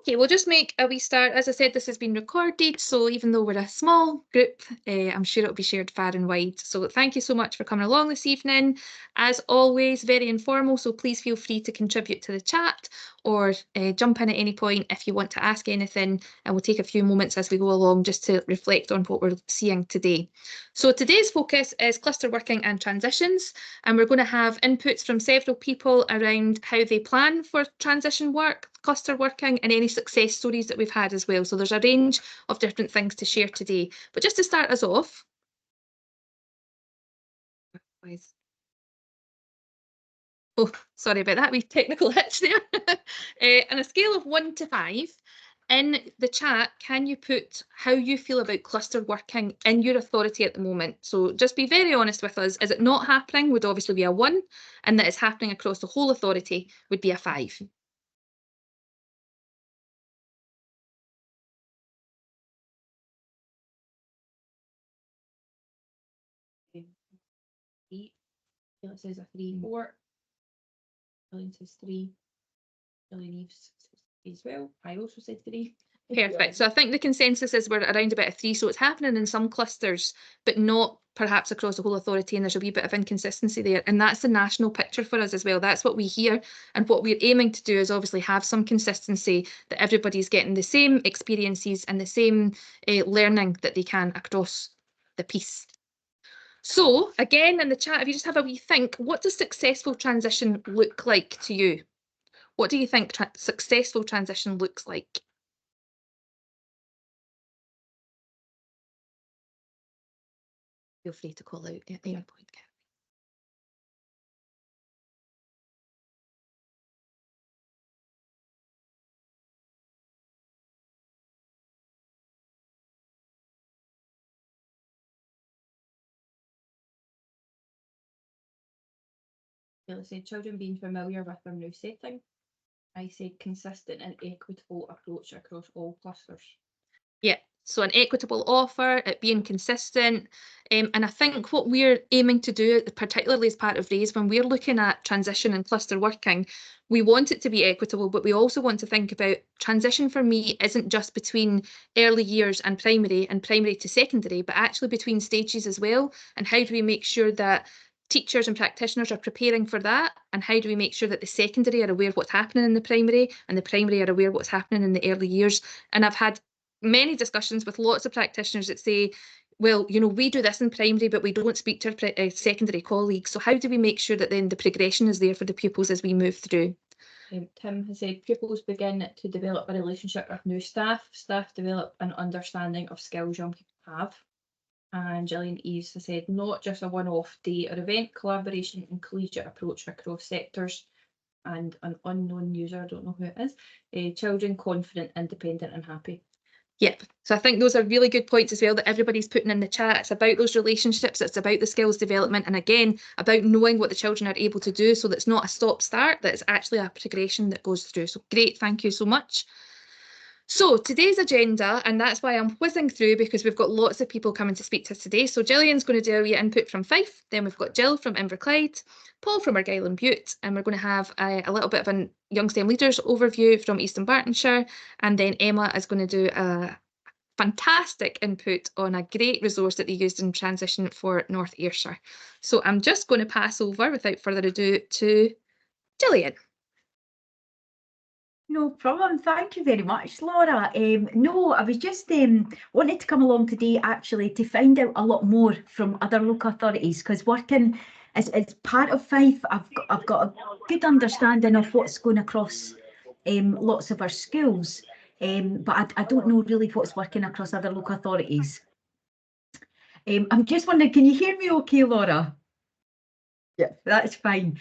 Okay, we'll just make a wee start. As I said, this has been recorded, so even though we're a small group, I'm sure it'll be shared far and wide. So thank you so much for coming along this evening. As always, very informal, so please feel free to contribute to the chat or jump in at any point if you want to ask anything, and we'll take a few moments as we go along just to reflect on what we're seeing today. So today's focus is cluster working and transitions, and we're going to have inputs from several people around how they plan for transition work, cluster working, and any success stories that we've had as well. So there's a range of different things to share today. But just to start us off, oh, sorry about that, wee technical hitch there. On a scale of 1 to 5, in the chat, can you put how you feel about cluster working in your authority at the moment? So just be very honest with us. Is it not happening would obviously be a 1, and that it's happening across the whole authority would be a 5. It says a 3, 4. Gillian says 3. Gillian Eaves as well. I also said 3. Perfect. So I think the consensus is we're around about a 3. So it's happening in some clusters, but not perhaps across the whole authority. And there's a wee bit of inconsistency there. And that's the national picture for us as well. That's what we hear. And what we're aiming to do is obviously have some consistency, that everybody's getting the same experiences and the same learning that they can across the piece. So again, in the chat, if you just have a wee think, what does successful transition look like to you? What do you think successful transition looks like? Feel free to call out at any point. Let's say children being familiar with their new setting. I say consistent and equitable approach across all clusters. Yeah, so an equitable offer, it being consistent. And I think what we're aiming to do, particularly as part of RAISE, when we're looking at transition and cluster working, we want it to be equitable, but we also want to think about transition for me isn't just between early years and primary to secondary, but actually between stages as well. And how do we make sure that teachers and practitioners are preparing for that, and how do we make sure that the secondary are aware of what's happening in the primary and the primary are aware of what's happening in the early years. And I've had many discussions with lots of practitioners that say, well, you know, we do this in primary, but we don't speak to our secondary colleagues. So how do we make sure that then the progression is there for the pupils as we move through? Tim has said pupils begin to develop a relationship with new staff. Staff develop an understanding of skills young people have. And Gillian Eaves has said not just a one-off day or event, collaboration and collegiate approach across sectors. And an unknown user, I don't know who it is, children confident, independent and happy. Yep, so I think those are really good points as well that everybody's putting in the chat. It's about those relationships, it's about the skills development, and again, about knowing what the children are able to do, so that's not a stop-start, that it's actually a progression that goes through. So great, thank you so much. So today's agenda, and that's why I'm whizzing through, because we've got lots of people coming to speak to us today. So Gillian's going to do a wee input from Fife, then we've got Gill from Inverclyde, Paul from Argyll and Bute, and we're going to have a little bit of a Young STEM Leaders overview from East Dunbartonshire, and then Emma is going to do a fantastic input on a great resource that they used in transition for North Ayrshire. So I'm just going to pass over without further ado to Gillian. No problem. Thank you very much, Laura. No, I was just wanted to come along today actually to find out a lot more from other local authorities, because working as part of Fife, I've got a good understanding of what's going across lots of our schools, but I don't know really what's working across other local authorities. I'm just wondering, can you hear me okay, Laura? Yeah, that's fine.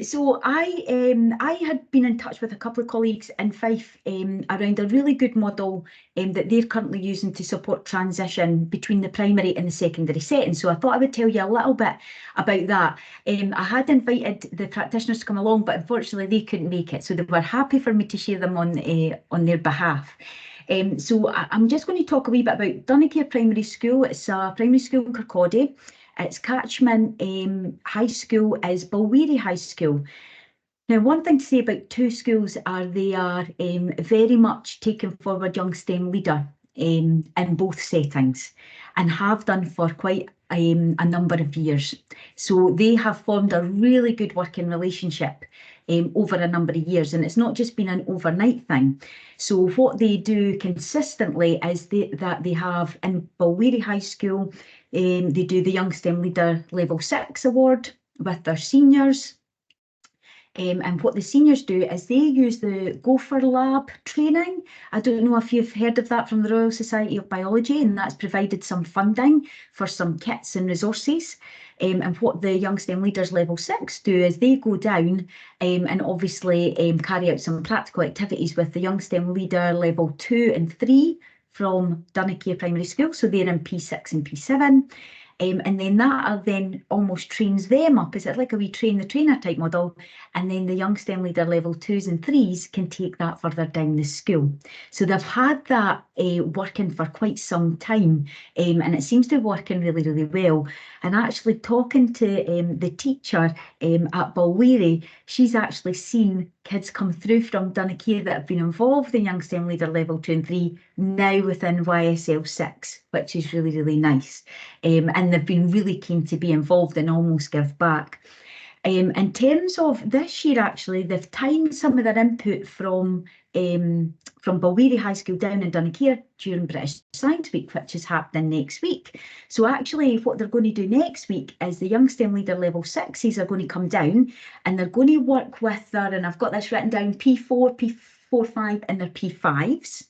So I had been in touch with a couple of colleagues in Fife around a really good model that they're currently using to support transition between the primary and the secondary setting. So I thought I would tell you a little bit about that. I had invited the practitioners to come along, but unfortunately they couldn't make it. So they were happy for me to share them on their behalf. So I'm just going to talk a wee bit about Dunnacare Primary School. It's a primary school in Kirkcaldy. Its catchment high school is Balweary High School. Now, one thing to say about two schools are they are very much taking forward young STEM leader in both settings, and have done for quite a number of years. So they have formed a really good working relationship over a number of years, and it's not just been an overnight thing. So what they do consistently is that they have in Balweary High School, they do the Young STEM Leader Level 6 award with their seniors. And what the seniors do is they use the Gopher Lab training. I don't know if you've heard of that from the Royal Society of Biology, and that's provided some funding for some kits and resources. And what the Young STEM Leaders Level 6 do is they go down and obviously carry out some practical activities with the Young STEM Leader Level 2 and 3 from Dunbartonshire Primary School. So they're in P6 and P7. And then that then almost trains them up. Is it like a wee train the trainer type model? And then the Young STEM Leader Level 2s and 3s can take that further down the school. So they've had that working for quite some time, and it seems to be working really, really well. And actually talking to the teacher at Balweary, she's actually seen kids come through from Dunbartonshire that have been involved in Young STEM Leader Level 2 and 3 now within YSL 6, which is really, really nice. And they've been really keen to be involved and almost give back. In terms of this year, actually, they've timed some of their input from Balweary High School down in Dunbartonshire during British Science Week, which is happening next week. So actually what they're going to do next week is the Young STEM Leader Level 6s are going to come down, and they're going to work with their, and I've got this written down, P4, P4, 5 and their P5s.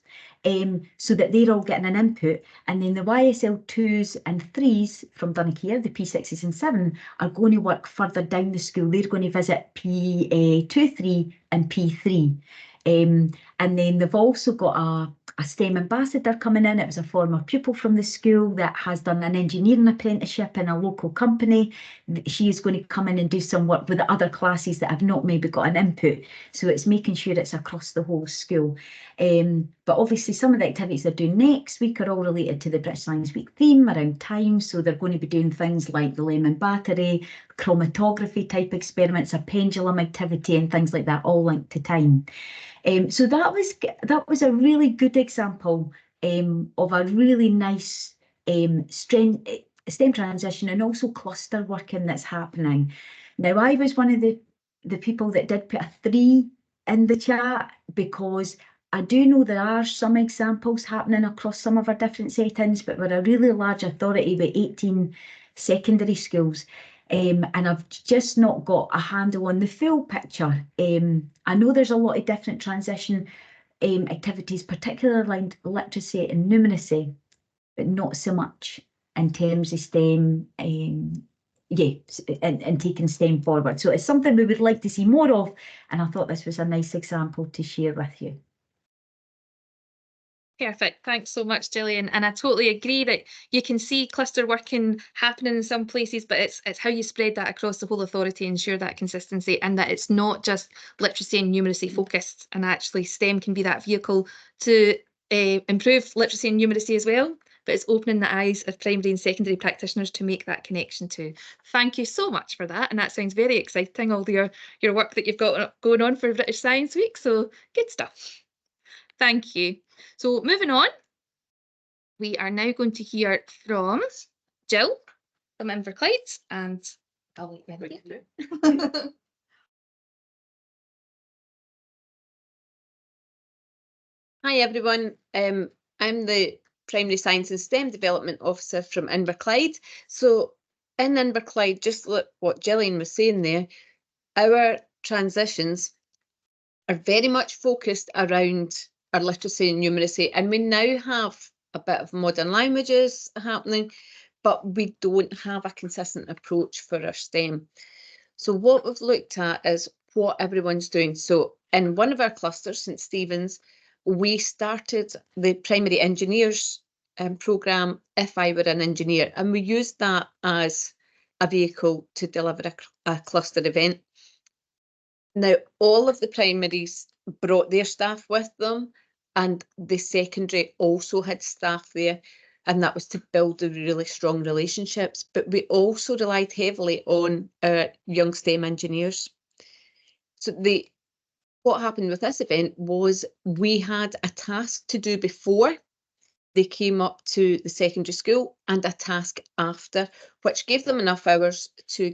So that they're all getting an input, and then the YSL 2s and 3s from Dunbartonshire, the P6s and 7, are going to work further down the school. They're going to visit P2, 3 and P3. And then they've also got a STEM ambassador coming in. It was a former pupil from the school that has done an engineering apprenticeship in a local company. She is going to come in and do some work with the other classes that have not maybe got an input. So it's making sure it's across the whole school. But obviously some of the activities they're doing next week are all related to the British Science Week theme around time. So they're going to be doing things like the lemon battery, chromatography type experiments, a pendulum activity and things like that, all linked to time. So that was a really good example of a really nice STEM transition and also cluster working that's happening. Now, I was one of the people that did put a 3 in the chat, because I do know there are some examples happening across some of our different settings, but we're a really large authority with 18 secondary schools. And I've just not got a handle on the full picture. I know there's a lot of different transition activities, particularly around literacy and numeracy, but not so much in terms of STEM, and taking STEM forward. So it's something we would like to see more of, and I thought this was a nice example to share with you. Perfect. Thanks so much, Gillian. And I totally agree that you can see cluster working happening in some places, but it's how you spread that across the whole authority, ensure that consistency, and that it's not just literacy and numeracy focused, and actually STEM can be that vehicle to improve literacy and numeracy as well, but it's opening the eyes of primary and secondary practitioners to make that connection too. Thank you so much for that, and that sounds very exciting, all your work that you've got going on for British Science Week, so good stuff. Thank you. So moving on, we are now going to hear from Gill from Inverclyde, and I'll wait with you. Hi everyone, I'm the Primary Science and STEM Development Officer from Inverclyde. So in Inverclyde, just look what Gillian was saying there, our transitions are very much focused around our literacy and numeracy, and we now have a bit of modern languages happening, but we don't have a consistent approach for our STEM. So what we've looked at is what everyone's doing. So in one of our clusters, St Stephen's, we started the primary engineers programme, If I Were an Engineer, and we used that as a vehicle to deliver a cluster event. Now, all of the primaries brought their staff with them, and the secondary also had staff there, and that was to build the really strong relationships. But we also relied heavily on our young STEM engineers. So what happened with this event was we had a task to do before they came up to the secondary school and a task after, which gave them enough hours to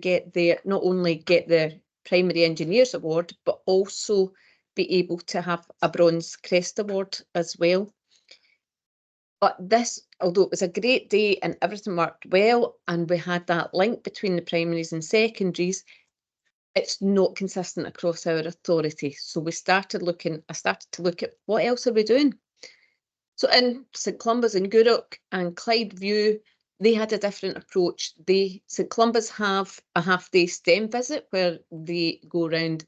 not only get their Primary Engineers Award, but also be able to have a Bronze Crest Award as well. But this, although it was a great day and everything worked well, and we had that link between the primaries and secondaries, it's not consistent across our authority. So I started to look at what else are we doing? So in St Columba's and Gourock and Clyde View, they had a different approach. St Columba's have a half-day STEM visit where they go around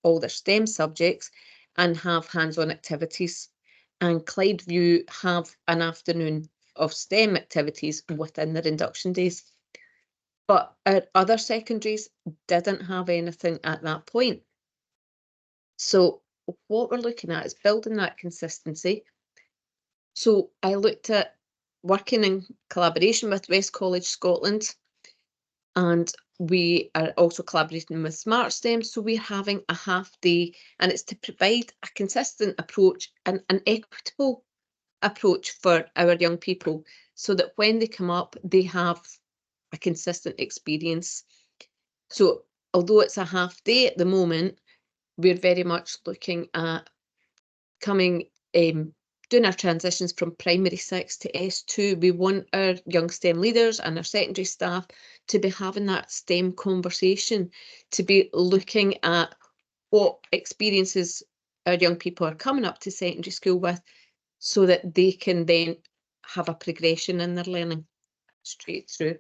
all their STEM subjects and have hands-on activities. And Clyde View have an afternoon of STEM activities within their induction days. But our other secondaries didn't have anything at that point. So what we're looking at is building that consistency. So I looked at working in collaboration with West College Scotland, and we are also collaborating with Smart STEM. So we're having a half day, and it's to provide a consistent approach and an equitable approach for our young people so that when they come up, they have a consistent experience. So although it's a half day at the moment, we're very much looking at doing our transitions from primary 6 to S2. We want our young STEM leaders and our secondary staff to be having that STEM conversation, to be looking at what experiences our young people are coming up to secondary school with, so that they can then have a progression in their learning straight through.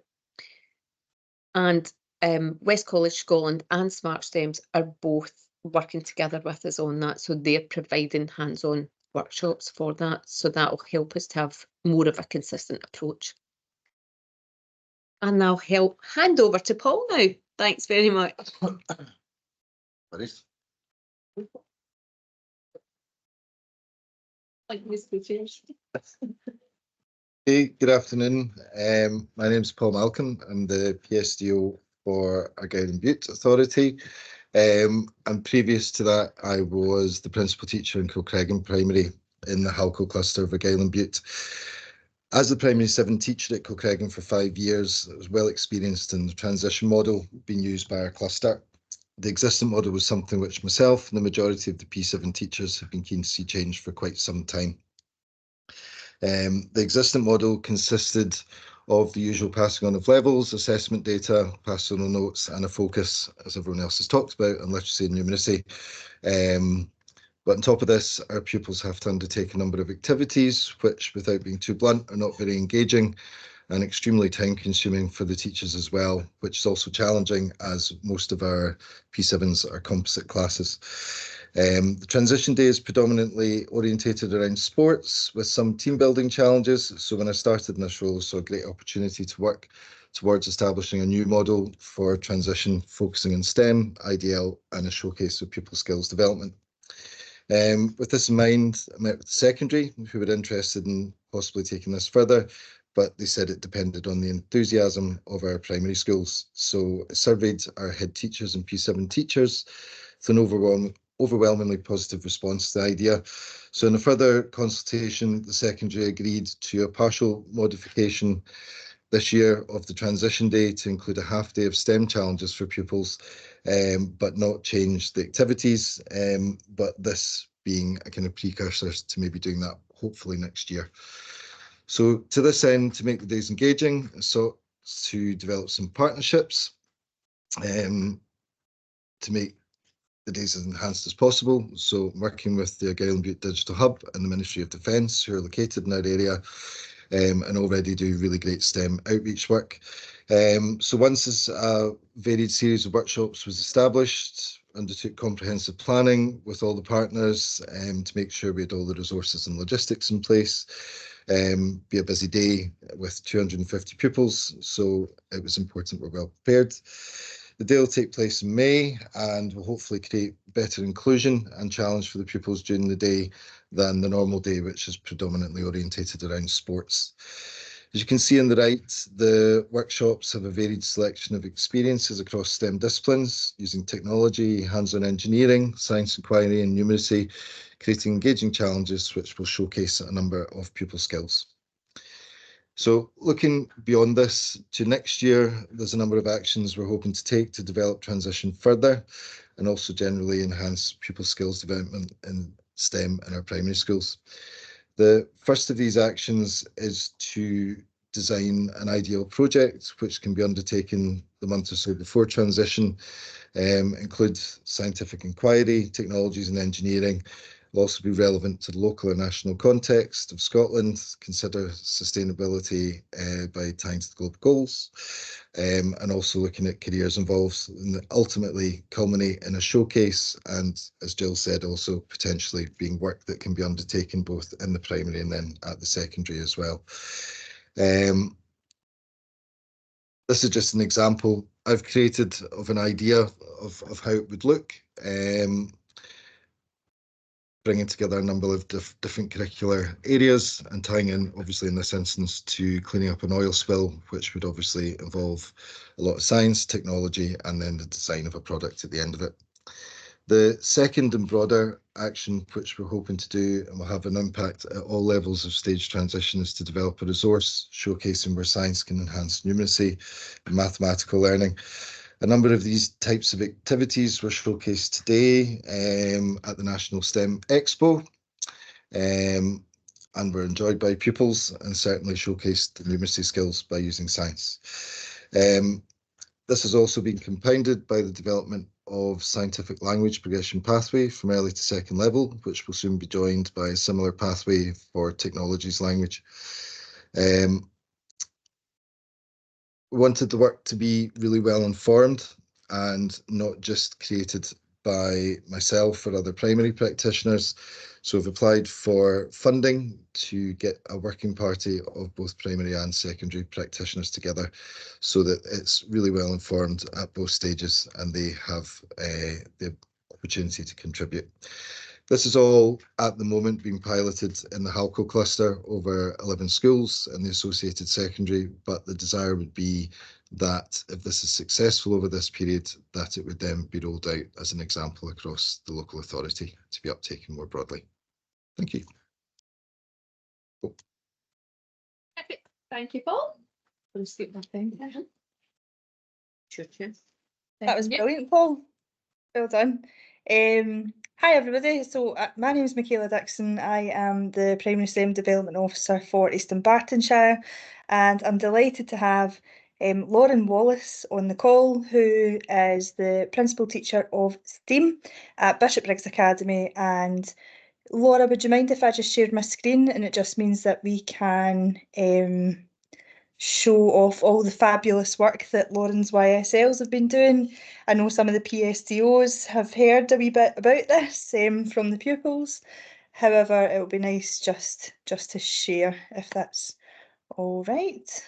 And West College Scotland and Smart STEMs are both working together with us on that. So they're providing hands-on workshops for that. So that will help us to have more of a consistent approach. And I'll hand over to Paul now. Thanks very much. Hey, good afternoon. My name's Paul Malcolm. I'm the PSDO for Argyll and Bute Authority. And previous to that, I was the principal teacher in Kilcreggan Primary in the Halco cluster of Argyll and Bute. As the Primary 7 teacher at Kilcreggan for 5 years, I was well experienced in the transition model being used by our cluster. The existing model was something which myself and the majority of the P7 teachers have been keen to see changed for quite some time. The existing model consisted of the usual passing on of levels, assessment data, passing on notes, and a focus, as everyone else has talked about, on literacy and numeracy. But on top of this, our pupils have to undertake a number of activities, which, without being too blunt, are not very engaging and extremely time-consuming for the teachers as well, which is also challenging as most of our P7s are composite classes. The transition day is predominantly orientated around sports with some team building challenges. So when I started in this role, I saw a great opportunity to work towards establishing a new model for transition, focusing on STEM, IDL, and a showcase of pupil skills development. With this in mind, I met with the secondary who were interested in possibly taking this further, but they said it depended on the enthusiasm of our primary schools. So I surveyed our head teachers and P7 teachers with an overwhelmingly positive response to the idea. So in a further consultation, the secondary agreed to a partial modification this year of the transition day to include a half day of STEM challenges for pupils, but not change the activities, but this being a kind of precursor to maybe doing that hopefully next year. So to this end, to make the days engaging, I sought to develop some partnerships to make the days as enhanced as possible. So working with the Argyll and Bute Digital Hub and the Ministry of Defence, who are located in our area, and already do really great STEM outreach work. So once this varied series of workshops was established, undertook comprehensive planning with all the partners to make sure we had all the resources and logistics in place. Be a busy day with 250 pupils, so it was important we're well prepared. The day will take place in May and will hopefully create better inclusion and challenge for the pupils during the day than the normal day, which is predominantly orientated around sports. As you can see on the right, the workshops have a varied selection of experiences across STEM disciplines using technology, hands-on engineering, science inquiry and numeracy, creating engaging challenges which will showcase a number of pupil skills. So looking beyond this to next year, there's a number of actions we're hoping to take to develop transition further and also generally enhance pupil skills development in STEM in our primary schools. The first of these actions is to design an ideal project which can be undertaken the month or so before transition, include scientific inquiry, technologies and engineering. Will also be relevant to the local and national context of Scotland, consider sustainability by tying to the global goals, and also looking at careers involved and ultimately culminate in a showcase and, as Gill said, also potentially being work that can be undertaken both in the primary and then at the secondary as well. This is just an example I've created of an idea of how it would look. Bringing together a number of different curricular areas and tying in, obviously in this instance, to cleaning up an oil spill, which would obviously involve a lot of science, technology, and then the design of a product at the end of it. The second and broader action, which we're hoping to do and will have an impact at all levels of stage transition, is to develop a resource showcasing where science can enhance numeracy and mathematical learning. A number of these types of activities were showcased today at the National STEM Expo and were enjoyed by pupils and certainly showcased the numeracy skills by using science. This has also been compounded by the development of scientific language progression pathway from early to second level, which will soon be joined by a similar pathway for technologies language. We wanted the work to be really well informed and not just created by myself or other primary practitioners. So I've applied for funding to get a working party of both primary and secondary practitioners together so that it's really well informed at both stages and they have the opportunity to contribute. This is all at the moment being piloted in the Halco cluster over 11 schools and the associated secondary, but the desire would be that if this is successful over this period, that it would then be rolled out as an example across the local authority to be uptaken more broadly. Thank you. Oh. Thank you, Paul. I'll skip that thing. That was brilliant, Paul. Well done. Hi everybody, so my name is Michaela Dickson. I am the Primary STEM Development Officer for East Dunbartonshire, and I'm delighted to have Lauren Wallace on the call, who is the Principal Teacher of STEAM at Bishop Briggs Academy. And Laura, would you mind if I just shared my screen, and it just means that we can show off all the fabulous work that Lauren's YSLs have been doing. I know some of the PSTOs have heard a wee bit about this from the pupils. However, it would be nice just to share, if that's all right.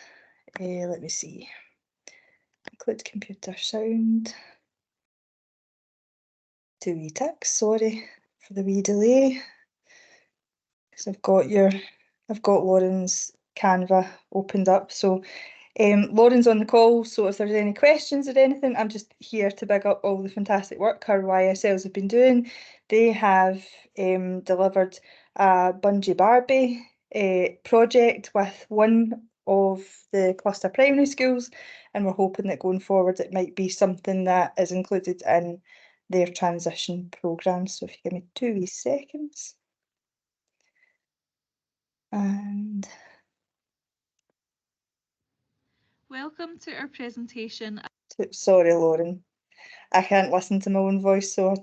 Let me see. Include computer sound. 2 wee ticks, sorry for the wee delay. So I've got Lauren's Canva opened up. So Lauren's on the call, so if there's any questions or anything, I'm just here to big up all the fantastic work her YSLs have been doing. They have delivered a Bungee Barbie project with one of the cluster primary schools, and we're hoping that going forward it might be something that is included in their transition programme. So if you give me 2 wee seconds. And welcome to our presentation. Sorry, Lauren, I can't listen to my own voice, so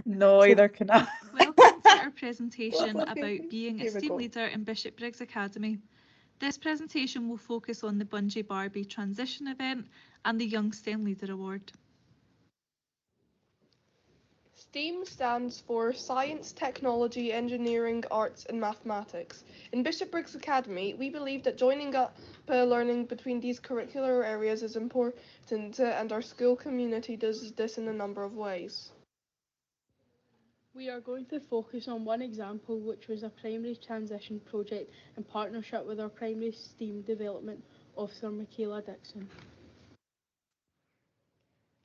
no, either can I. Welcome to our presentation Lovely. about being a Here we STEAM go. leader in Bishop Briggs Academy. This presentation will focus on the Bungee Barbie transition event and the Young STEM Leader Award. STEAM stands for Science, Technology, Engineering, Arts and Mathematics. In Bishop Briggs Academy, we believe that joining up learning between these curricular areas is important, and our school community does this in a number of ways. We are going to focus on one example, which was a primary transition project in partnership with our primary STEAM development officer, Michaela Dickson.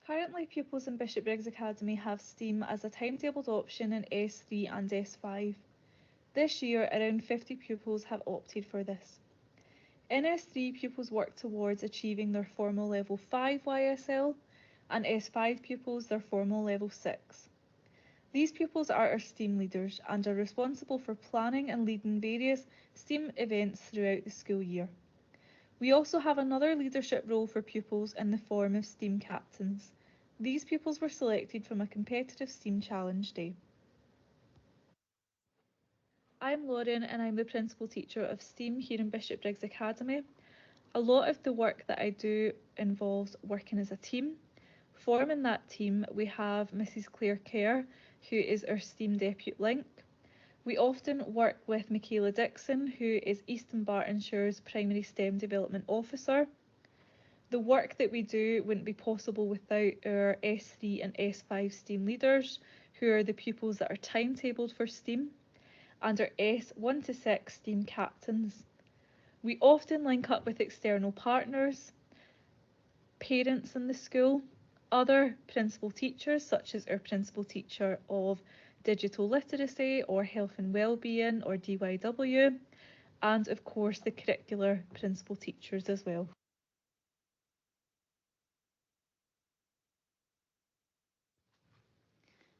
Currently, pupils in Bishopbriggs Academy have STEAM as a timetabled option in S3 and S5. This year, around 50 pupils have opted for this. In S3, pupils work towards achieving their formal level 5 YSL, and S5 pupils their formal level 6. These pupils are our STEAM leaders and are responsible for planning and leading various STEAM events throughout the school year. We also have another leadership role for pupils in the form of STEAM captains. These pupils were selected from a competitive STEAM challenge day. I'm Lauren and I'm the principal teacher of STEAM here in Bishopbriggs Academy. A lot of the work that I do involves working as a team. Forming that team, we have Mrs. Claire Kerr, who is our STEAM Depute Link. We often work with Michaela Dickson, who is East Dunbartonshire's Primary STEM Development Officer. The work that we do wouldn't be possible without our S3 and S5 STEAM leaders, who are the pupils that are timetabled for STEAM, and our S1 to 6 STEAM captains. We often link up with external partners, parents in the school, other principal teachers, such as our principal teacher of digital literacy or health and wellbeing or DYW, and of course the curricular principal teachers as well.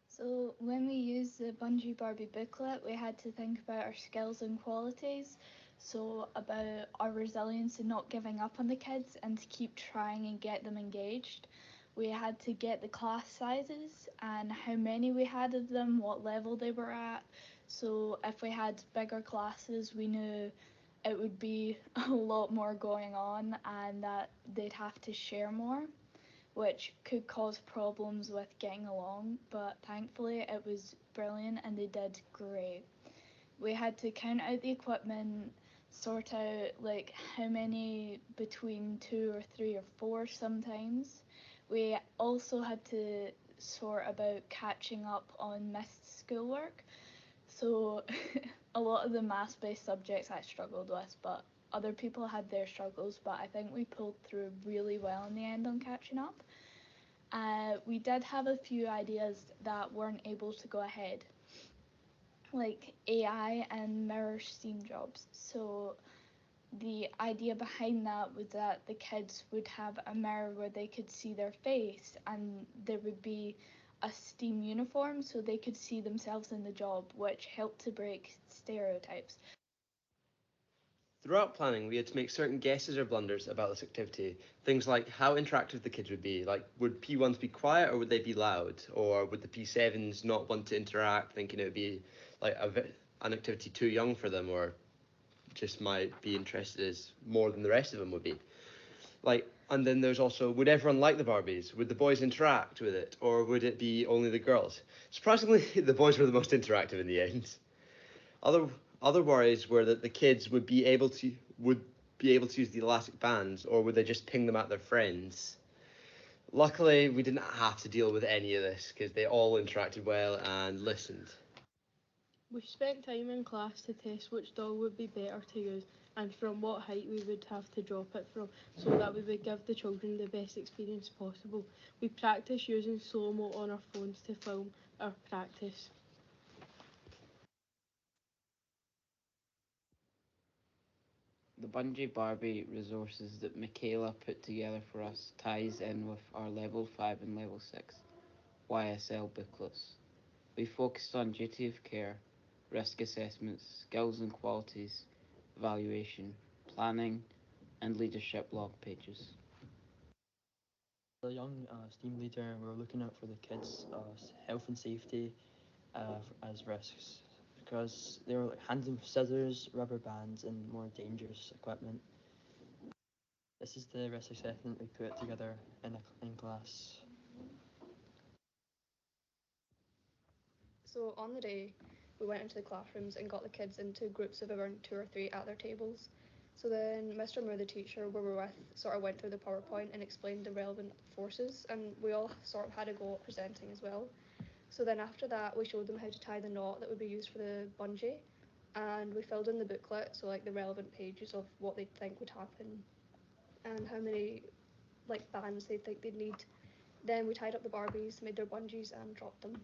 So when we used the Bungee Barbie booklet, we had to think about our skills and qualities. So about our resilience and not giving up on the kids and to keep trying and get them engaged. We had to get the class sizes and how many we had of them, what level they were at. So if we had bigger classes, we knew it would be a lot more going on and that they'd have to share more, which could cause problems with getting along, but thankfully it was brilliant and they did great. We had to count out the equipment, sort out like how many between 2 or 3 or 4 sometimes. We also had to sort about catching up on missed schoolwork. So a lot of the maths-based subjects I struggled with, but other people had their struggles, but I think we pulled through really well in the end on catching up. We did have a few ideas that weren't able to go ahead, like AI and mirror STEAM jobs. So the idea behind that was that the kids would have a mirror where they could see their face and there would be a STEAM uniform so they could see themselves in the job, which helped to break stereotypes. Throughout planning, we had to make certain guesses or blunders about this activity. Things like how interactive the kids would be. Like, would P1s be quiet or would they be loud? Or would the P7s not want to interact, thinking it would be like an activity too young for them, or just might be interested as more than the rest of them would be. Like, and then there's also, would everyone like the Barbies? Would the boys interact with it, or would it be only the girls? Surprisingly, the boys were the most interactive in the end. Other worries were that the kids would be able to use the elastic bands, or would they just ping them at their friends? Luckily, we didn't have to deal with any of this because they all interacted well and listened. We spent time in class to test which doll would be better to use and from what height we would have to drop it from so that we would give the children the best experience possible. We practiced using slow-mo on our phones to film our practice. The Bungee Barbie resources that Michaela put together for us ties in with our level 5 and level 6 YSL booklets. We focused on duty of care, risk assessments, skills and qualities, evaluation, planning, and leadership log pages. As a young STEAM leader, we're looking out for the kids' health and safety as risks, because they were handling scissors, rubber bands, and more dangerous equipment. This is the risk assessment we put together in class. So on the day, we went into the classrooms and got the kids into groups of around 2 or 3 at their tables. So then Mr. Moore, the teacher we were with, sort of went through the PowerPoint and explained the relevant forces, and we all sort of had a go at presenting as well. So then after that, we showed them how to tie the knot that would be used for the bungee, and we filled in the booklet, so like the relevant pages of what they think would happen and how many like bands they think they'd need. Then we tied up the Barbies, made their bungees, and dropped them.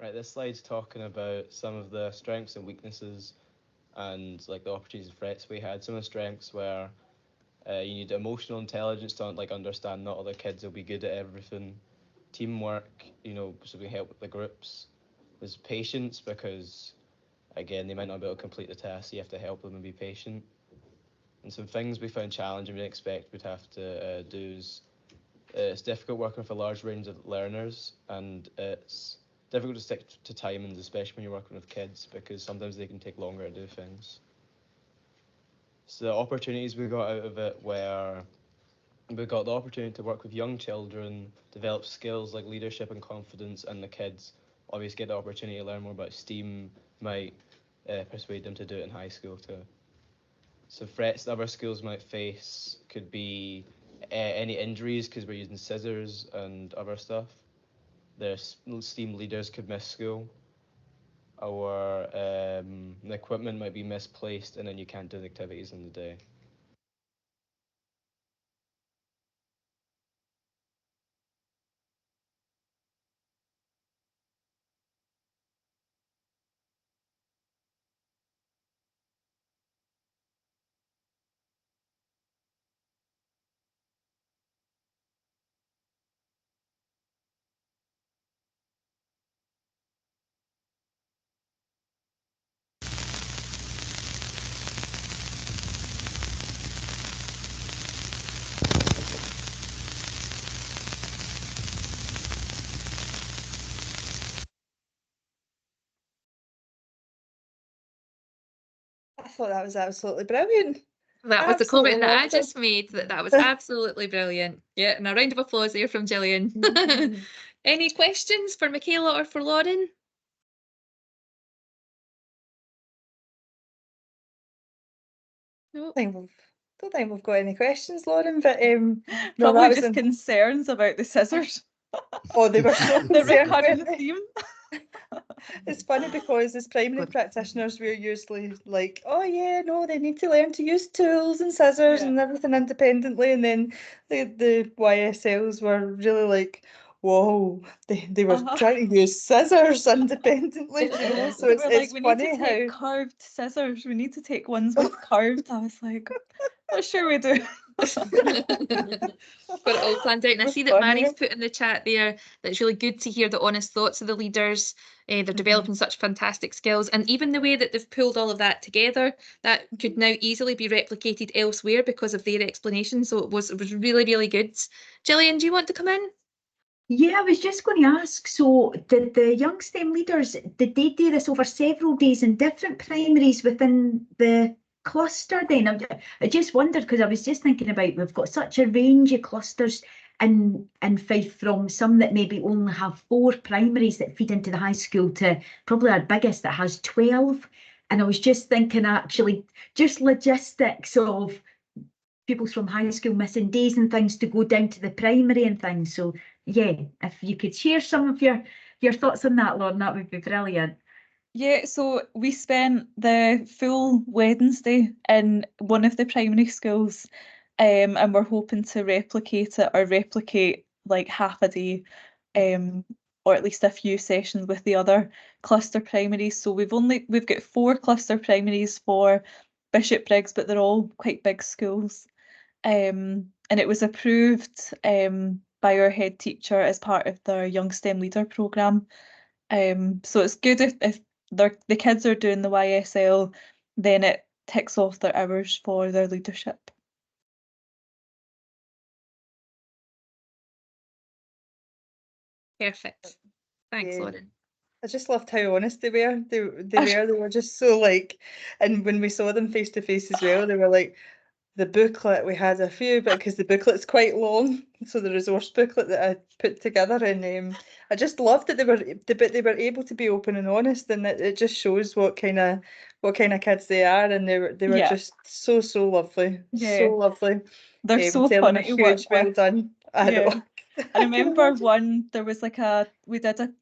Right, this slide's talking about some of the strengths and weaknesses and like the opportunities and threats we had. Some of the strengths were you need emotional intelligence to like understand not all the kids will be good at everything. Teamwork, you know, so we help with the groups. There's patience because again they might not be able to complete the task, so you have to help them and be patient. And some things we found challenging we didn't expect we'd have to do is it's difficult working with a large range of learners, and it's difficult to stick to timings, especially when you're working with kids, because sometimes they can take longer to do things. So the opportunities we got out of it were we got the opportunity to work with young children, develop skills like leadership and confidence, and the kids obviously get the opportunity to learn more about STEAM, might persuade them to do it in high school too. So threats that other schools might face could be any injuries because we're using scissors and other stuff. Their STEAM leaders could miss school, or the equipment might be misplaced and then you can't do the activities in the day. I thought that was absolutely brilliant. That was the Absolutely comment that I loved it. just made, that was absolutely brilliant. Yeah, and a round of applause there from Gillian. Any questions for Michaela or for Lauren? Don't think we've got any questions, Lauren, but no, Probably that was just concerns about the scissors. Oh, they were so The concerned, recurring weren't they? theme. It's funny because as primary practitioners, we're usually like, oh yeah, no, they need to learn to use tools and scissors and everything independently. And then the YSLs were really like, whoa, they were trying to use scissors independently, you know. So They it's were like, it's we funny need to take how carved scissors. We need to take ones with carved. I was like, not sure we do. Got it all planned out, and I see that Mary's put in the chat there that it's really good to hear the honest thoughts of the leaders. They're developing such fantastic skills, and even the way that they've pulled all of that together, that could now easily be replicated elsewhere because of their explanation. So it was really, really good. Gillian, do you want to come in? Yeah, I was just going to ask, so did the young STEM leaders, did they do this over several days in different primaries within the cluster then? I just wondered, because I was just thinking about, we've got such a range of clusters in Fife, from some that maybe only have 4 primaries that feed into the high school to probably our biggest that has 12. And I was just thinking, actually, just logistics of pupils from high school missing days and things to go down to the primary and things. So yeah, if you could share some of your thoughts on that, Lauren, that would be brilliant. Yeah, so we spent the full Wednesday in one of the primary schools, and we're hoping to replicate it, or replicate like half a day, or at least a few sessions with the other cluster primaries. So we've got 4 cluster primaries for Bishopbriggs, but they're all quite big schools. And it was approved by our head teacher as part of their Young STEM Leader programme. So it's good if the kids are doing the YSL, then it ticks off their hours for their leadership. Perfect. Thanks, Yeah. Lauren. I just loved how honest they were. They were just so like, and when we saw them face to face as well, they were like, the booklet, we had a few, but because the booklet's quite long, so the resource booklet that I put together, and I just loved that they were able to be open and honest, and it just shows what kind of kids they are, and they were Yeah. just so lovely, Yeah. so lovely. They're so tell them funny a to work huge well with. done. I Yeah. know. I remember there was like we did a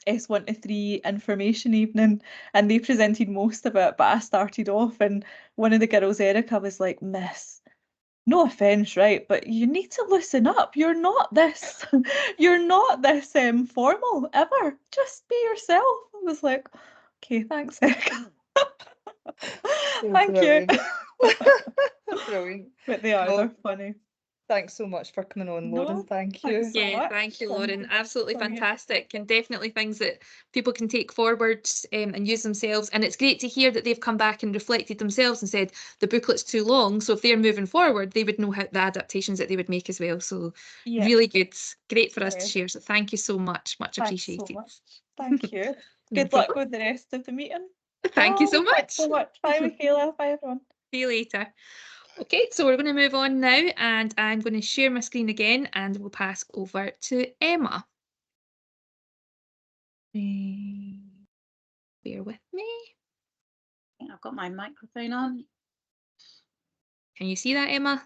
S1 to 3 information evening, and they presented most of it, but I started off, and one of the girls, Erica, was like, "Miss, no offense, right, but you need to loosen up. You're not this formal ever. Just be yourself." I was like, "Okay, thanks, Erica." Thank you. Brilliant. But they're funny. Thanks so much for coming on, Lauren. No, Thank you. thanks so Yeah, much. thank you, Lauren. Absolutely Brilliant. fantastic, and definitely things that people can take forward and use themselves. And it's great to hear that they've come back and reflected themselves and said the booklet's too long. So if they're moving forward, they would know how the adaptations that they would make as well. So Yeah. really good, great for us Yeah. to share. So thank you so much, much Thanks appreciated. so much. Thank you. No Good luck problem. with the rest of the meeting. Thank you so Bye. Thanks much. so much. Bye, Michaela. Bye, everyone. See you later. Okay, so we're going to move on now, and I'm going to share my screen again, and we'll pass over to Emma. Bear with me. I've got my microphone on. Can you see that, Emma?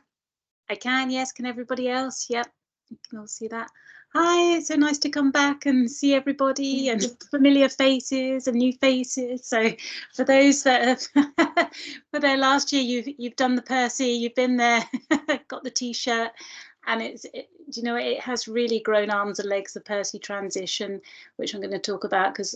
I can, yes. Can everybody else? Yep, you can all see that. Hi, it's so nice to come back and see everybody and familiar faces and new faces. So for those that have were there last year, you've done the Percy, you've been there, got the t-shirt, and you know, it has really grown arms and legs, the Percy transition, which I'm going to talk about, because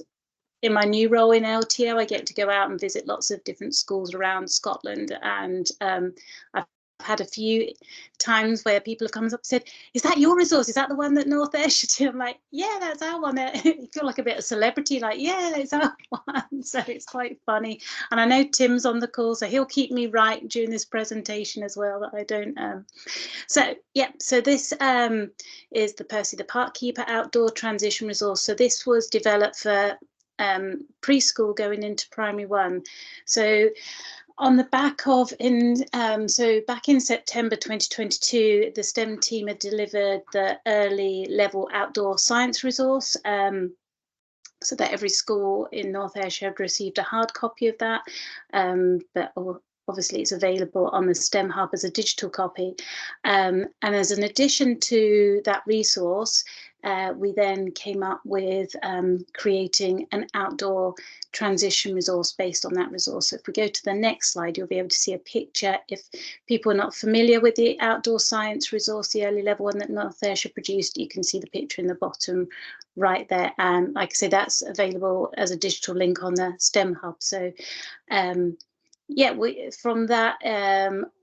in my new role in LTO, I get to go out and visit lots of different schools around Scotland, and I've had a few times where people have come up and said, "Is that your resource? Is that the one that North Ayrshire do?" I'm like, "Yeah, that's our one." You feel like a bit of celebrity, like, "Yeah, it's our one." So it's quite funny. And I know Tim's on the call, so he'll keep me right during this presentation as well, that I don't. So yeah, so this is the Percy the Park Keeper Outdoor Transition Resource. So this was developed for preschool going into primary 1. So on the back of so back in September 2022, the STEM team had delivered the early level outdoor science resource, so that every school in North Ayrshire had received a hard copy of that, but obviously it's available on the STEM Hub as a digital copy. And as an addition to that resource, we then came up with creating an outdoor transition resource based on that resource. So if we go to the next slide, you'll be able to see a picture. If people are not familiar with the outdoor science resource, the early level one that North Ayrshire produced, you can see the picture in the bottom right there. And like I say, that's available as a digital link on the STEM Hub. So yeah, from that,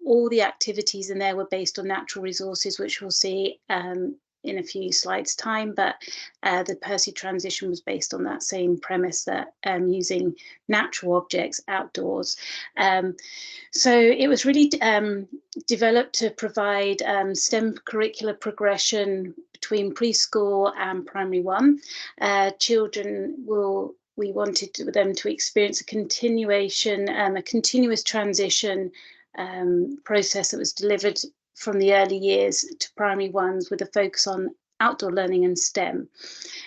all the activities in there were based on natural resources, which we'll see in a few slides' time, but the Percy transition was based on that same premise, that using natural objects outdoors. So it was really developed to provide STEM curricular progression between preschool and primary 1. We wanted them to experience a continuation, a continuous transition process that was delivered from the early years to primary 1s, with a focus on outdoor learning and STEM.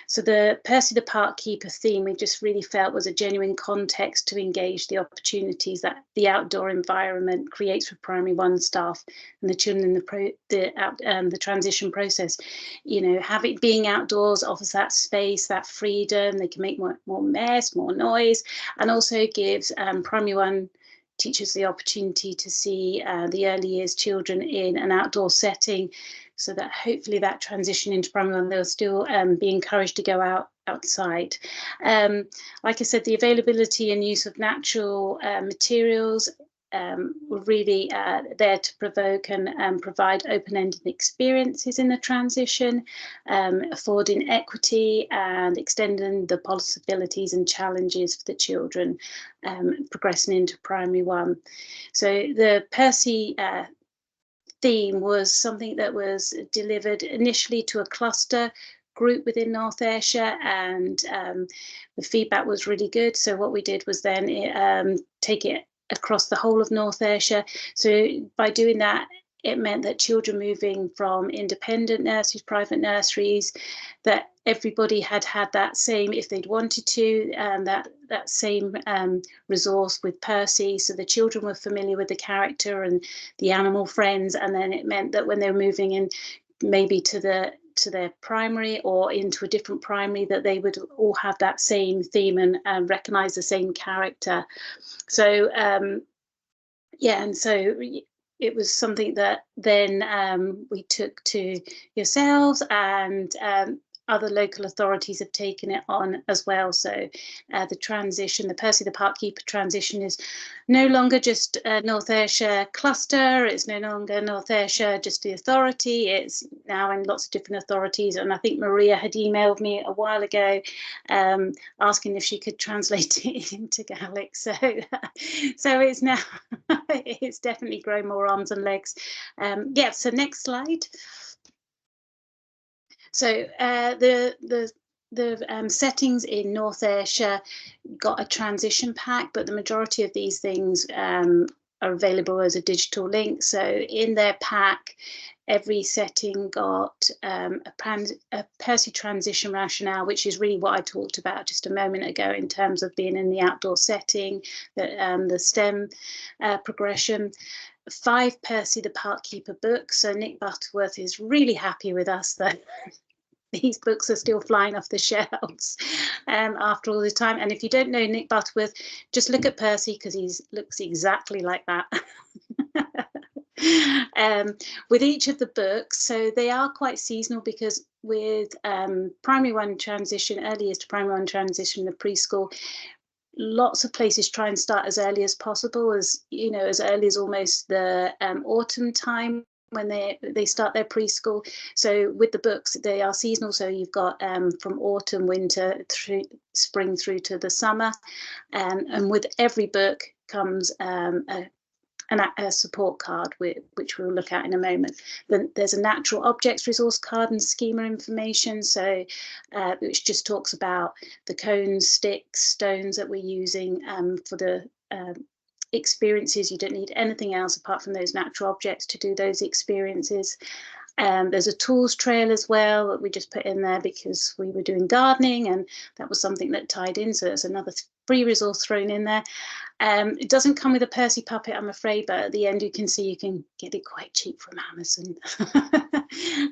So the Percy the Park Keeper theme we just really felt was a genuine context to engage the opportunities that the outdoor environment creates for primary 1 staff and the children in the transition process. You know, being outdoors offers that space, that freedom. They can make more mess, more noise, and also gives primary 1 teachers the opportunity to see the early years children in an outdoor setting, so that hopefully that transition into primary 1, they'll still be encouraged to go outside. Like I said, the availability and use of natural materials were really there to provoke and provide open-ended experiences in the transition, affording equity and extending the possibilities and challenges for the children progressing into primary 1. So the Percy theme was something that was delivered initially to a cluster group within North Ayrshire, and the feedback was really good. So what we did was then take it across the whole of North Ayrshire. So by doing that, it meant that children moving from independent nurseries, private nurseries, that everybody had that same, if they'd wanted to, that same resource with Percy. So the children were familiar with the character and the animal friends, and then it meant that when they were moving in maybe to their primary or into a different primary, that they would all have that same theme and recognise the same character. So yeah, and so it was something that then we took to yourselves, and other local authorities have taken it on as well. So the transition, the Percy the Park Keeper transition, is no longer just North Ayrshire cluster. It's no longer North Ayrshire just the authority. It's now in lots of different authorities. And I think Maria had emailed me a while ago asking if she could translate it into Gaelic. So it's now it's definitely grown more arms and legs. Yeah. So next slide. So the settings in North Ayrshire got a transition pack, but the majority of these things are available as a digital link. So in their pack, every setting got a Percy transition rationale, which is really what I talked about just a moment ago in terms of being in the outdoor setting, the STEM progression. 5 Percy the Park Keeper books. So Nick Butterworth is really happy with us that these books are still flying off the shelves after all the time. And if you don't know Nick Butterworth, just look at Percy, because he looks exactly like that. With each of the books, so they are quite seasonal, because with primary 1 transition, early years to primary 1 transition, the preschool, lots of places try and start as early as possible, as you know, as early as almost the autumn time when they start their preschool. So with the books, they are seasonal, so you've got from autumn, winter, through spring through to the summer, and with every book comes a support card, which we'll look at in a moment. Then there's a natural objects resource card and schema information, so which just talks about the cones, sticks, stones that we're using for the experiences. You don't need anything else apart from those natural objects to do those experiences. There's a tools trail as well that we just put in there because we were doing gardening, and that was something that tied in, so there's another free resource thrown in there. It doesn't come with a Percy puppet, I'm afraid, but at the end you can see you can get it quite cheap from Amazon.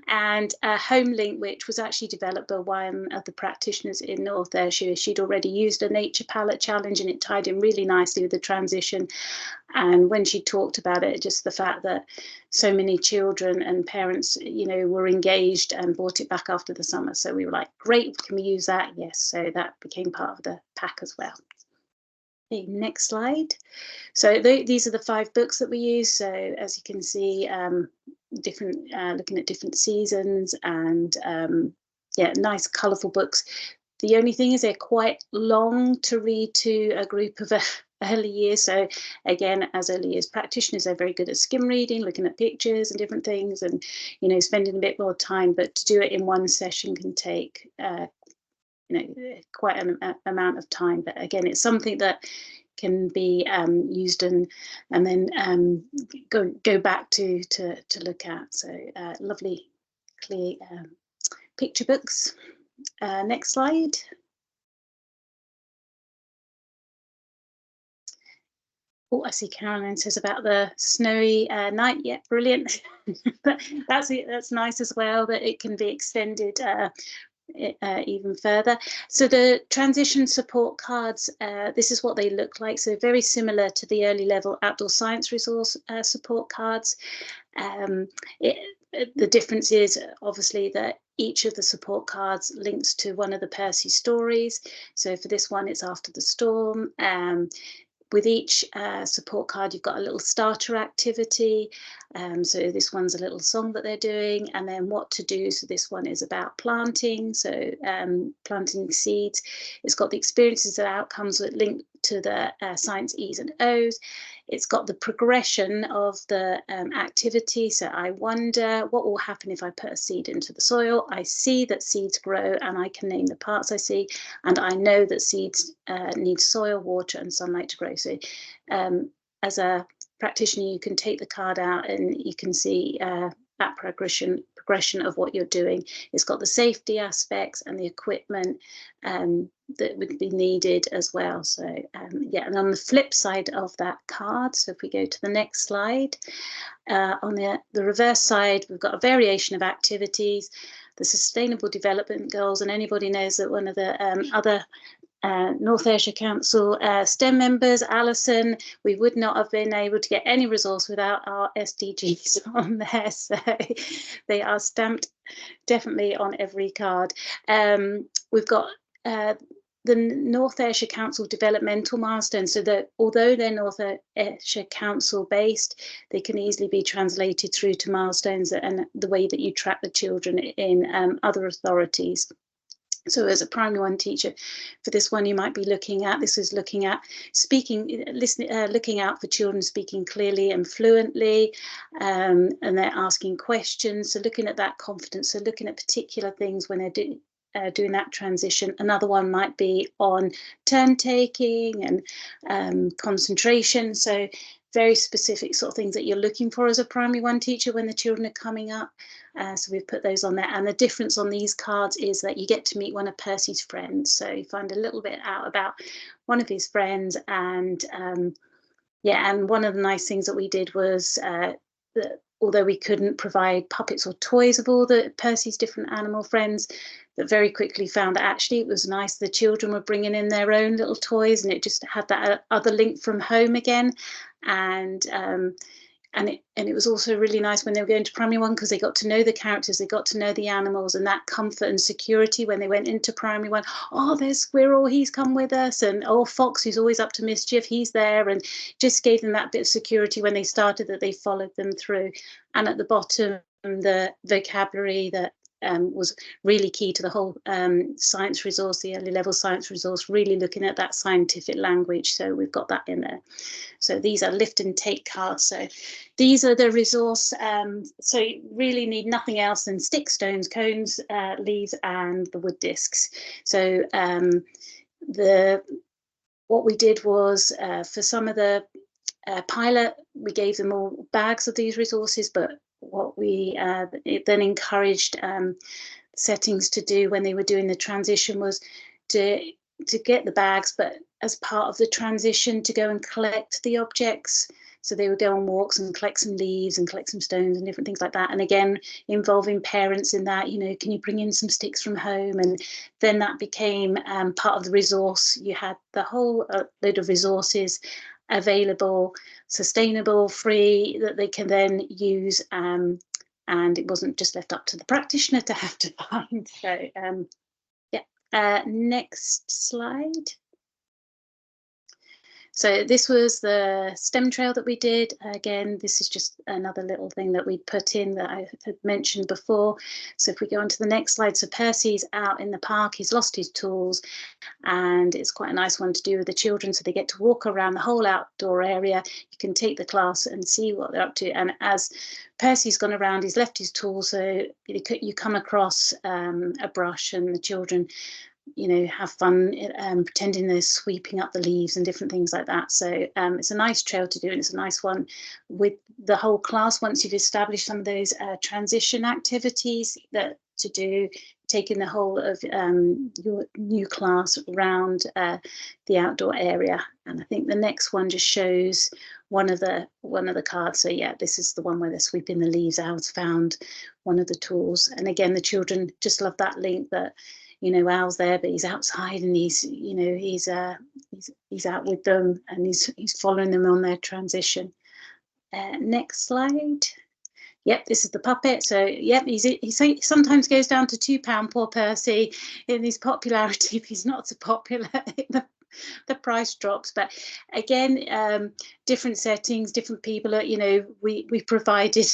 And Home Link, which was actually developed by one of the practitioners in North Ayrshire. She'd already used a nature palette challenge, and it tied in really nicely with the transition. And when she talked about it, just the fact that so many children and parents, you know, were engaged and bought it back after the summer. So we were like, great, can we use that? Yes, so that became part of the pack as well. Okay, next slide. So these are the 5 books that we use. So as you can see, different looking at different seasons, and yeah, nice colourful books. The only thing is they're quite long to read to a group of early years. So again, as early years practitioners, they're very good at skim reading, looking at pictures and different things, and you know, spending a bit more time. But to do it in one session can take you know, quite an amount of time. But again, it's something that can be used and then go back to look at. So lovely, clear picture books. Next slide. Oh, I see Caroline says about the snowy night. Yeah, brilliant. That's nice as well, that it can be extended even further. So the transition support cards, this is what they look like. So very similar to the early level outdoor science resource support cards. The difference is obviously that each of the support cards links to one of the Percy stories. So for this one, it's After the Storm. With each support card, you've got a little starter activity. So this one's a little song that they're doing, and then what to do. So this one is about planting, so planting seeds. It's got the experiences and outcomes that link to the science E's and O's. It's got the progression of the activity. So I wonder what will happen if I put a seed into the soil. I see that seeds grow, and I can name the parts I see, and I know that seeds need soil, water and sunlight to grow. So as a practitioner, you can take the card out and you can see that progression of what you're doing. It's got the safety aspects and the equipment that would be needed as well. So yeah, and on the flip side of that card, so if we go to the next slide, on the reverse side, we've got a variation of activities, the Sustainable Development Goals, and anybody knows that one of the other North Ayrshire Council STEM members, Alison, we would not have been able to get any resource without our SDGs on there. So they are stamped definitely on every card. We've got the North Ayrshire Council developmental milestones, so that although they're North Ayrshire Council based, they can easily be translated through to milestones and the way that you track the children in other authorities. So as a primary one teacher, for this one, you might be looking at, this is looking at speaking, listening, looking out for children speaking clearly and fluently, and they're asking questions. So looking at that confidence, so looking at particular things when they're doing that transition. Another one might be on turn taking and concentration. So very specific sort of things that you're looking for as a primary one teacher when the children are coming up. So we've put those on there. And the difference on these cards is that you get to meet one of Percy's friends. So you find a little bit out about one of his friends. And yeah, and one of the nice things that we did was that although we couldn't provide puppets or toys of all the Percy's different animal friends, that very quickly found that actually it was nice. The children were bringing in their own little toys, and it just had that other link from home again. And it was also really nice when they were going to primary one, because they got to know the characters, they got to know the animals, and that comfort and security when they went into primary one. Oh, there's Squirrel, he's come with us, and oh, Fox, who's always up to mischief, he's there, and just gave them that bit of security when they started, that they followed them through. And at the bottom, the vocabulary that was really key to the whole science resource, the early level science resource, really looking at that scientific language. So we've got that in there. So these are lift and take cards. So these are the resource. So you really need nothing else than sticks, stones, cones, leaves, and the wood discs. So what we did was for some of the pilot, we gave them all bags of these resources, but what we then encouraged settings to do when they were doing the transition was to get the bags, but as part of the transition to go and collect the objects. So they would go on walks and collect some leaves and collect some stones and different things like that. And again, involving parents in that, you know, can you bring in some sticks from home? And then that became part of the resource. You had the whole load of resources available, sustainable, free, that they can then use, and it wasn't just left up to the practitioner to have to find. So yeah, next slide. So this was the STEM trail that we did. Again, this is just another little thing that we put in that I had mentioned before. So if we go on to the next slide, so Percy's out in the park, he's lost his tools, and it's quite a nice one to do with the children. So they get to walk around the whole outdoor area. You can take the class and see what they're up to. And as Percy's gone around, he's left his tools. So you come across a brush, and the children, you know, have fun pretending they're sweeping up the leaves and different things like that. So it's a nice trail to do, and it's a nice one with the whole class. Once you've established some of those transition activities that to do, taking the whole of your new class around the outdoor area. And I think the next one just shows one of the cards. So yeah, this is the one where they're sweeping the leaves out, found one of the tools. And again, the children just love that link that, you know, Al's there, but he's outside and he's, you know, he's out with them and he's following them on their transition. Next slide. Yep, this is the puppet. So yep, he sometimes goes down to £2, poor Percy, in his popularity, but he's not so popular. The price drops. But again, different settings, different people. You know, we provided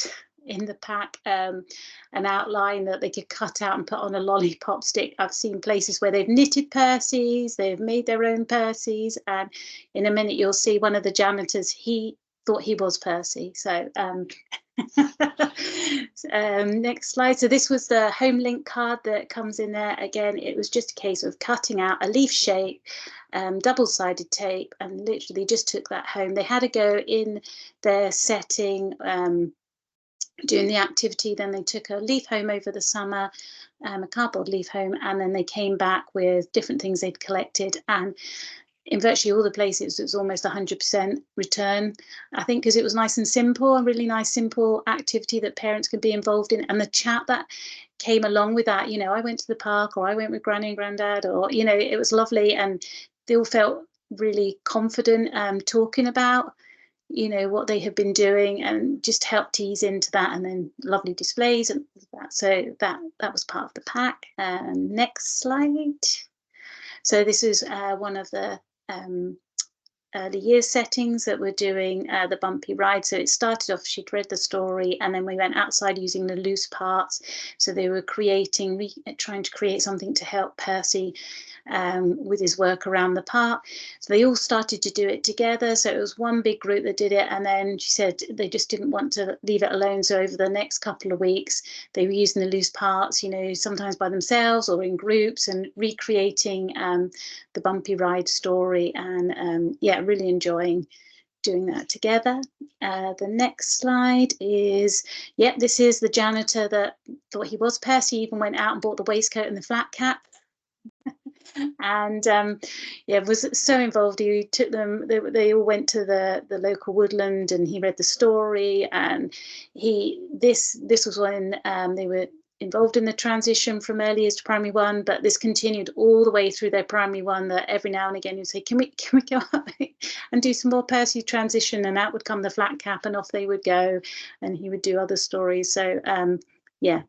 in the pack an outline that they could cut out and put on a lollipop stick. I've seen places where they've knitted Percys, they've made their own Percys, and in a minute you'll see one of the janitors, he thought he was Percy. So next slide. So this was the home link card that comes in there. Again, it was just a case of cutting out a leaf shape, double-sided tape, and literally just took that home. They had to go in their setting, doing the activity, then they took a leaf home over the summer, a cardboard leaf home, and then they came back with different things they'd collected. And in virtually all the places, it was almost 100% return, I think, because it was nice and simple, a really nice, simple activity that parents could be involved in. And the chat that came along with that, you know, I went to the park, or I went with Granny and Grandad, or, you know, it was lovely. And they all felt really confident talking about, you know, what they had been doing, and just helped ease into that. And then lovely displays and that. So that was part of the pack. Next slide. So this is one of the early years settings that we're doing the bumpy ride. So it started off, she'd read the story, and then we went outside using the loose parts. So they were trying to create something to help Percy with his work around the park. So they all started to do it together. So it was one big group that did it, and then she said they just didn't want to leave it alone. So over the next couple of weeks, they were using the loose parts, you know, sometimes by themselves or in groups, and recreating the bumpy ride story. And yeah, really enjoying doing that together. The next slide is, yep, this is the janitor that thought he was Percy, even went out and bought the waistcoat and the flat cap. And yeah, was so involved. He took them, they all went to the local woodland, and he read the story. And this was when they were involved in the transition from early years to primary one, but this continued all the way through their primary one, that every now and again you'd say, can we go up and do some more Percy transition? And out would come the flat cap, and off they would go, and he would do other stories. So yeah,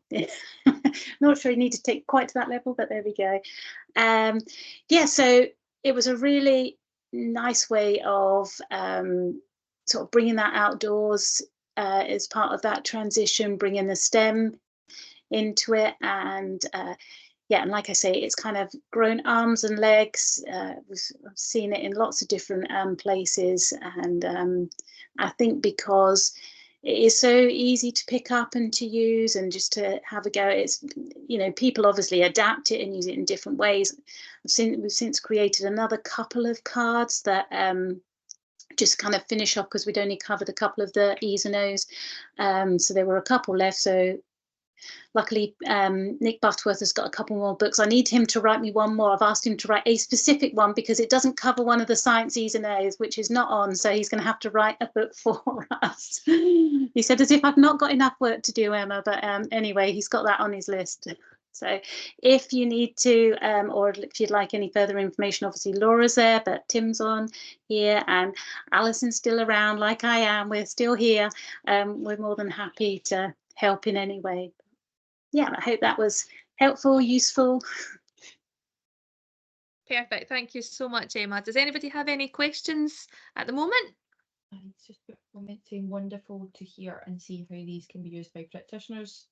not sure you need to take quite to that level, but there we go. Yeah, so it was a really nice way of sort of bringing that outdoors as part of that transition, bringing the STEM into it. And yeah, and like I say, it's kind of grown arms and legs. I've seen it in lots of different places, and I think because it is so easy to pick up and to use and just to have a go. It's, you know, people obviously adapt it and use it in different ways. We've since created another couple of cards that just kind of finish off, because we'd only covered a couple of the E's and O's. So there were a couple left. So luckily, Nick Butterworth has got a couple more books. I need him to write me one more. I've asked him to write a specific one because it doesn't cover one of the science E's and A's, which is not on. So he's going to have to write a book for us. He said, as if I've not got enough work to do, Emma. But anyway, he's got that on his list. So if you need to, or if you'd like any further information, obviously Laura's there, but Tim's on here, and Alison's still around like I am. We're still here. We're more than happy to help in any way. Yeah, I hope that was helpful, useful. Perfect. Thank you so much, Emma. Does anybody have any questions at the moment? It's just saying wonderful to hear and see how these can be used by practitioners.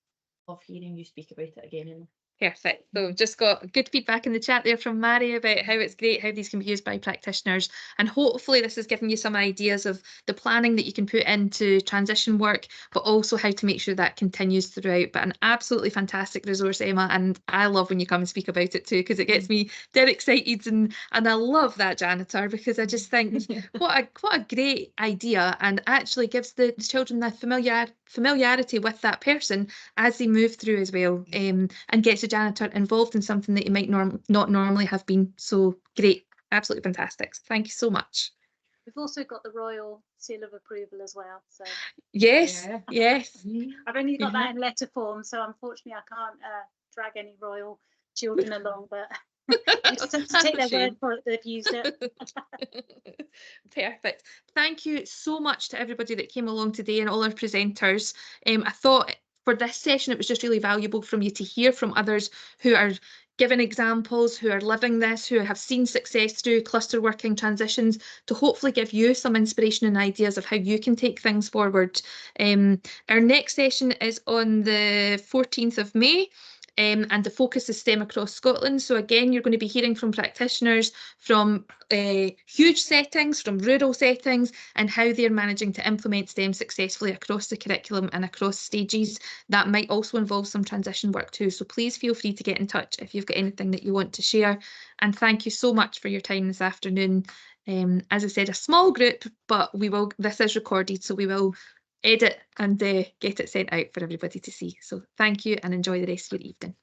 Love hearing you speak about it again, Emma. Perfect. So we've just got good feedback in the chat there from Mary about how it's great, how these can be used by practitioners. And hopefully this has given you some ideas of the planning that you can put into transition work, but also how to make sure that continues throughout. But an absolutely fantastic resource, Emma. And I love when you come and speak about it too, because it gets me dead excited. And I love that janitor, because I just think what a great idea, and actually gives the children the familiarity with that person as they move through as well, and gets to janitor involved in something that you might not normally have been. So great, absolutely fantastic. Thank you so much. We've also got the royal seal of approval as well. So yes, yes. I've only got that in letter form, so unfortunately I can't drag any royal children along, but you just have to take their word for it, they've used it. Perfect. Thank you so much to everybody that came along today and all our presenters. I thought for this session it was just really valuable from you to hear from others who are giving examples, who are living this, who have seen success through cluster working transitions, to hopefully give you some inspiration and ideas of how you can take things forward. Our next session is on the 14th of May. And the focus is STEM across Scotland. So again, you're going to be hearing from practitioners from huge settings, from rural settings, and how they're managing to implement STEM successfully across the curriculum and across stages. That might also involve some transition work too. So please feel free to get in touch if you've got anything that you want to share. And thank you so much for your time this afternoon. As I said, a small group, but this is recorded, so we will edit and get it sent out for everybody to see. So thank you and enjoy the rest of your evening.